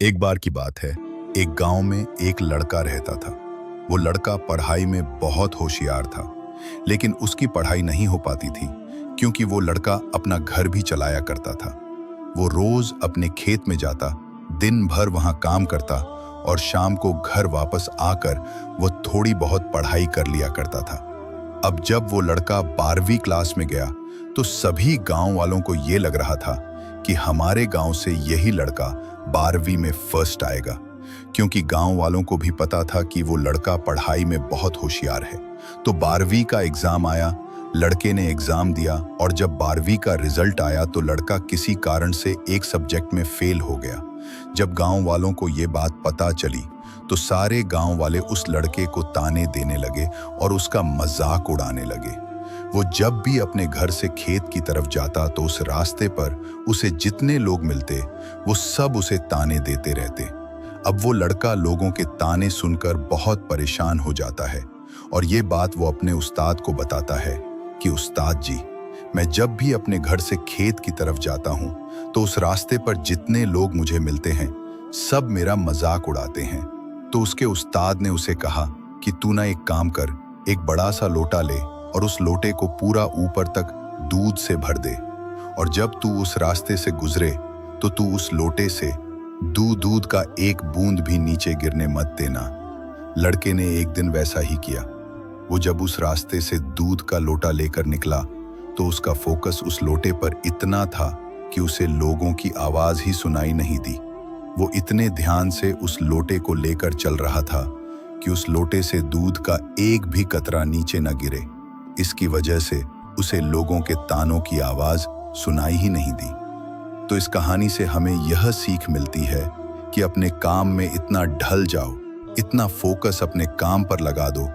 एक बार की बात है। एक गांव में एक लड़का रहता था। वो लड़का पढ़ाई में बहुत होशियार था, लेकिन उसकी पढ़ाई नहीं हो पाती थी क्योंकि वो लड़का अपना घर भी चलाया करता था। वो रोज अपने खेत में जाता, दिन भर वहां काम करता और शाम को घर वापस आकर वो थोड़ी बहुत पढ़ाई कर लिया करता था। अब जब वो लड़का 12वीं क्लास में गया तो सभी गांव वालों को ये लग रहा था कि हमारे गांव से यही लड़का 12वीं में फर्स्ट आएगा, क्योंकि गांव वालों को भी पता था कि वो लड़का पढ़ाई में बहुत होशियार है। तो 12वीं का एग्जाम आया, लड़के ने एग्जाम दिया और जब 12वीं का रिजल्ट आया तो लड़का किसी कारण से एक सब्जेक्ट में फेल हो गया। जब गांव वालों को ये बात पता चली तो सारे गांव वाले उस लड़के को ताने देने लगे और उसका मजाक उड़ाने लगे। वो जब भी अपने घर से खेत की तरफ जाता तो उस रास्ते पर उसे जितने लोग मिलते वो सब उसे ताने देते रहते। अब वो लड़का लोगों के ताने सुनकर बहुत परेशान हो जाता है और ये बात वो अपने उस्ताद को बताता है कि उस्ताद जी, मैं जब भी अपने घर से खेत की तरफ जाता हूँ तो उस रास्ते पर जितने लोग मुझे मिलते हैं सब मेरा मजाक उड़ाते हैं। तो उसके उस्ताद ने उसे कहा कि तू ना एक काम कर, एक बड़ा सा लोटा ले और उस लोटे को पूरा ऊपर तक दूध से भर दे, और जब तू उस रास्ते से गुजरे तो तू उस लोटे से दूध का एक बूंद भी नीचे गिरने मत देना। लड़के ने एक दिन वैसा ही किया। वो जब उस रास्ते से दूध का लोटा लेकर निकला तो उसका फोकस उस लोटे पर इतना था कि उसे लोगों की आवाज ही सुनाई नहीं दी। वो इतने ध्यान से उस लोटे को लेकर चल रहा था कि उस लोटे से दूध का एक भी कतरा नीचे न गिरे। इसकी वजह से उसे लोगों के तानों की आवाज सुनाई ही नहीं दी। तो इस कहानी से हमें यह सीख मिलती है कि अपने काम में इतना ढल जाओ, इतना फोकस अपने काम पर लगा दो